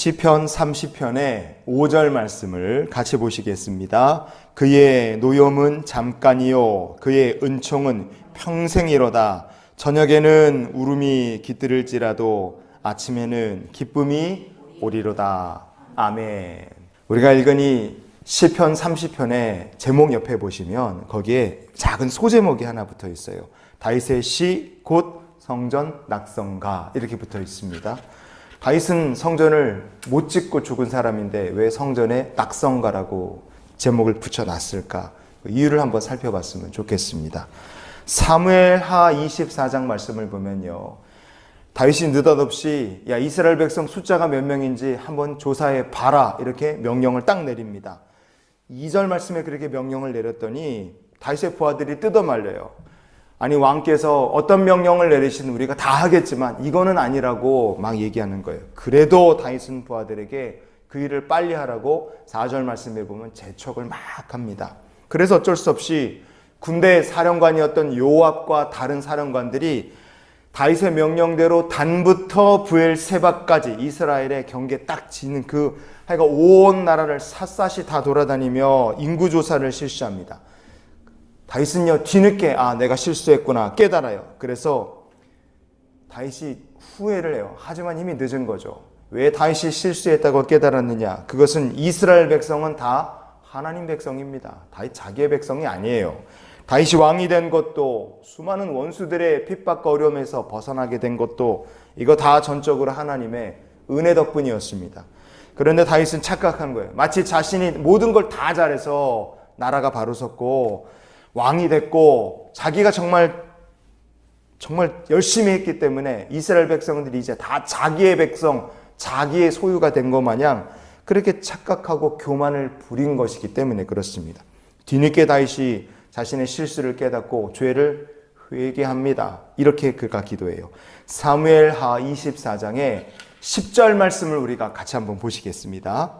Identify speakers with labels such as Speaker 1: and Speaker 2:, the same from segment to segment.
Speaker 1: 시편 30편의 5절 말씀을 같이 보시겠습니다. 그의 노염은 잠깐이요 그의 은총은 평생이로다. 저녁에는 울음이 깃들을지라도 아침에는 기쁨이 오리로다. 아멘. 우리가 읽은 이 시편 30편의 제목 옆에 보시면 거기에 작은 소제목이 하나 붙어 있어요. 다윗의 시 곧 성전 낙성가 이렇게 붙어 있습니다. 다윗은 성전을 못 짓고 죽은 사람인데 왜 성전에 낙성가라고 제목을 붙여놨을까? 그 이유를 한번 살펴봤으면 좋겠습니다. 사무엘하 24장 말씀을 보면요, 다윗이 느닷없이 야 이스라엘 백성 숫자가 몇 명인지 한번 조사해 봐라 이렇게 명령을 딱 내립니다. 2절 말씀에 그렇게 명령을 내렸더니 다윗의 부하들이 뜯어말려요. 아니 왕께서 어떤 명령을 내리시든 우리가 다 하겠지만 이거는 아니라고 막 얘기하는 거예요. 그래도 다윗은 부하들에게 그 일을 빨리 하라고 4절 말씀에 보면 재촉을 막 합니다. 그래서 어쩔 수 없이 군대 사령관이었던 요압과 다른 사령관들이 다윗의 명령대로 단부터 브엘세바까지 이스라엘의 경계 딱 지는 하여간 온 나라를 샅샅이 다 돌아다니며 인구조사를 실시합니다. 다윗은요 뒤늦게 내가 실수했구나 깨달아요. 그래서 다윗이 후회를 해요. 하지만 이미 늦은 거죠. 왜 다윗이 실수했다고 깨달았느냐? 그것은 이스라엘 백성은 다 하나님 백성입니다. 다윗 자기의 백성이 아니에요. 다윗이 왕이 된 것도 수많은 원수들의 핍박과 어려움에서 벗어나게 된 것도 이거 다 전적으로 하나님의 은혜 덕분이었습니다. 그런데 다윗은 착각한 거예요. 마치 자신이 모든 걸 다 잘해서 나라가 바로 섰고 왕이 됐고 자기가 정말 열심히 했기 때문에 이스라엘 백성들이 이제 다 자기의 백성, 자기의 소유가 된 것 마냥 그렇게 착각하고 교만을 부린 것이기 때문에 그렇습니다. 뒤늦게 다윗이 자신의 실수를 깨닫고 죄를 회개합니다. 이렇게 그가 기도해요. 사무엘하 24장의 10절 말씀을 우리가 같이 한번 보시겠습니다.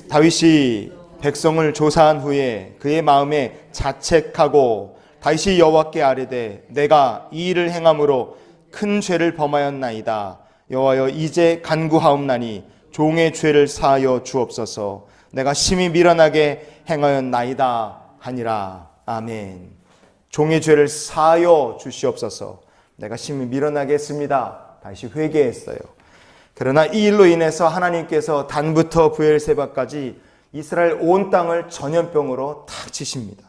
Speaker 1: 다윗이 백성을 조사한 후에 그의 마음에 자책하고 다윗이 여호와께 아뢰되 내가 이 일을 행함으로 큰 죄를 범하였나이다. 여호와여 이제 간구하옵나니 종의 죄를 사하여 주옵소서. 내가 심히 미련하게 행하였나이다 하니라. 아멘. 종의 죄를 사하여 주시옵소서. 내가 심히 미련하게 했습니다. 다시 회개했어요. 그러나 이 일로 인해서 하나님께서 단부터 브엘세바까지 이스라엘 온 땅을 전염병으로 탁 치십니다.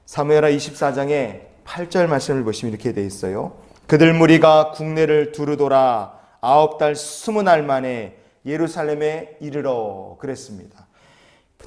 Speaker 1: 사무엘하 24장에 8절 말씀을 보시면 이렇게 되어 있어요. 그들 무리가 국내를 두루돌아 9달 20날 만에 예루살렘에 이르러 그랬습니다.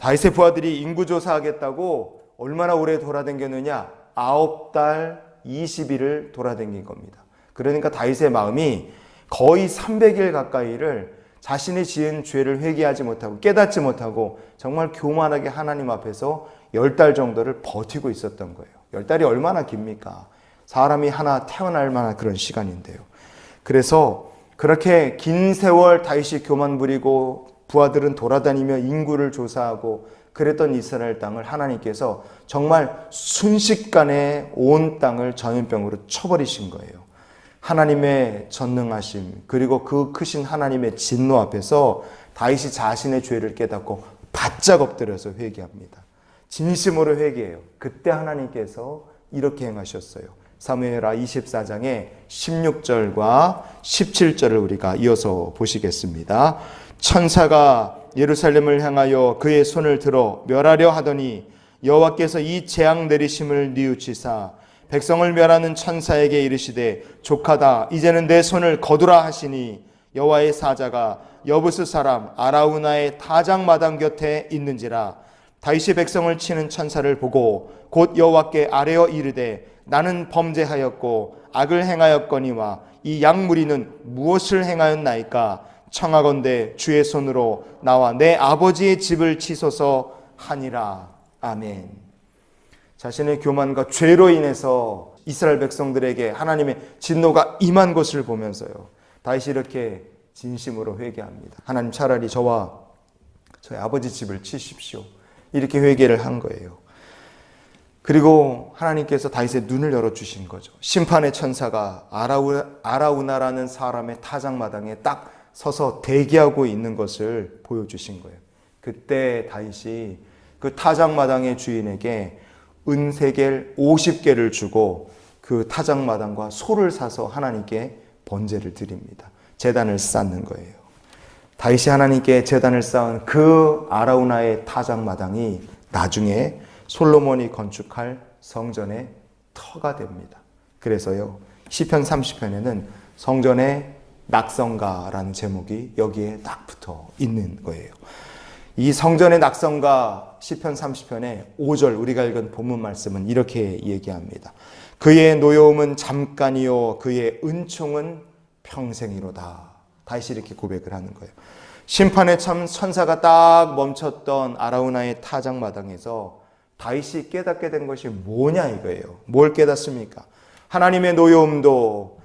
Speaker 1: 다윗의 부하들이 인구조사하겠다고 얼마나 오래 돌아다녔느냐? 9달 20일을 돌아다닌 겁니다. 그러니까 다윗의 마음이 거의 300일 가까이를 자신이 지은 죄를 회개하지 못하고 깨닫지 못하고 정말 교만하게 하나님 앞에서 10달 정도를 버티고 있었던 거예요. 10달이 얼마나 깁니까? 사람이 하나 태어날 만한 그런 시간인데요. 그래서 그렇게 긴 세월 다윗이 교만 부리고 부하들은 돌아다니며 인구를 조사하고 그랬던 이스라엘 땅을 하나님께서 정말 순식간에 온 땅을 전염병으로 쳐버리신 거예요. 하나님의 전능하심 그리고 그 크신 하나님의 진노 앞에서 다윗이 자신의 죄를 깨닫고 바짝 엎드려서 회개합니다. 진심으로 회개해요. 그때 하나님께서 이렇게 행하셨어요. 사무엘하 24장의 16절과 17절을 우리가 이어서 보시겠습니다. 천사가 예루살렘을 향하여 그의 손을 들어 멸하려 하더니 여호와께서 이 재앙 내리심을 뉘우치사 백성을 멸하는 천사에게 이르시되 족하다 이제는 내 손을 거두라 하시니 여호와의 사자가 여부스 사람 아라우나의 타작마당 곁에 있는지라. 다윗이 백성을 치는 천사를 보고 곧 여호와께 아뢰어 이르되 나는 범죄하였고 악을 행하였거니와 이 양무리는 무엇을 행하였나이까? 청하건대 주의 손으로 나와 내 아버지의 집을 치소서 하니라. 아멘. 자신의 교만과 죄로 인해서 이스라엘 백성들에게 하나님의 진노가 임한 것을 보면서요, 다윗이 이렇게 진심으로 회개합니다. 하나님 차라리 저와 저희 아버지 집을 치십시오. 이렇게 회개를 한 거예요. 그리고 하나님께서 다윗의 눈을 열어주신 거죠. 심판의 천사가 아라우나라는 사람의 타작마당에 딱 서서 대기하고 있는 것을 보여주신 거예요. 그때 다윗이 그 타작마당의 주인에게 은세겔 50개를 주고 그 타작마당과 소를 사서 하나님께 번제를 드립니다. 제단을 쌓는 거예요. 다윗이 하나님께 제단을 쌓은 그 아라우나의 타작마당이 나중에 솔로몬이 건축할 성전의 터가 됩니다. 그래서요, 시편 30편에는 성전의 낙성가라는 제목이 여기에 딱 붙어 있는 거예요. 이 성전의 낙성가 시편 30편의 5절 우리가 읽은 본문 말씀은 이렇게 얘기합니다. 그의 노여움은 잠깐이요 그의 은총은 평생이로다. 다시 이렇게 고백을 하는 거예요. 심판의 참 천사가 딱 멈췄던 아라우나의 타작마당에서 다윗이 깨닫게 된 것이 뭐냐 이거예요. 뭘 깨닫습니까? 하나님의 노여움도,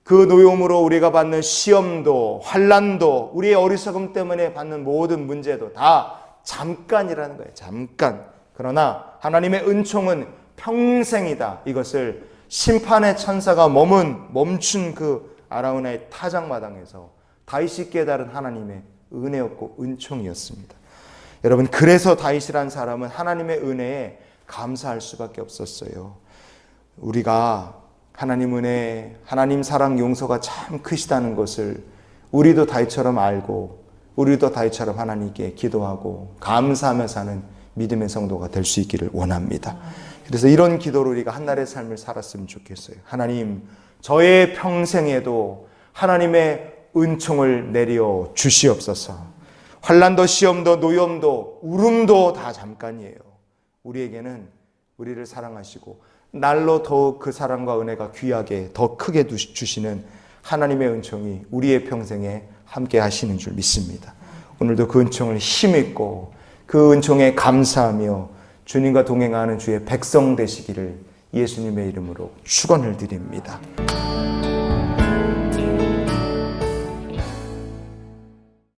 Speaker 1: 그 노여움으로 우리가 받는 시험도, 환난도, 우리의 어리석음 때문에 받는 모든 문제도 다 잠깐이라는 거예요. 잠깐. 그러나 하나님의 은총은 평생이다. 이것을 심판의 천사가 멈춘 그 아라우나의 타작마당에서 다윗이 깨달은 하나님의 은혜였고 은총이었습니다. 여러분, 그래서 다윗이란 사람은 하나님의 은혜에 감사할 수밖에 없었어요. 우리가 하나님 은혜, 하나님 사랑 용서가 참 크시다는 것을 우리도 다윗처럼 알고, 우리도 다윗처럼 하나님께 기도하고 감사하며 사는 믿음의 성도가 될 수 있기를 원합니다. 그래서 이런 기도로 우리가 한날의 삶을 살았으면 좋겠어요. 하나님, 저의 평생에도 하나님의 은총을 내려 주시옵소서. 환난도 시험도 노염도 울음도 다 잠깐이에요. 우리에게는 우리를 사랑하시고 날로 더욱 그 사랑과 은혜가 귀하게 더 크게 주시는 하나님의 은총이 우리의 평생에 함께 하시는 줄 믿습니다. 오늘도 그 은총을 힘입고 그 은총에 감사하며 주님과 동행하는 주의 백성 되시기를 예수님의 이름으로 축원을 드립니다.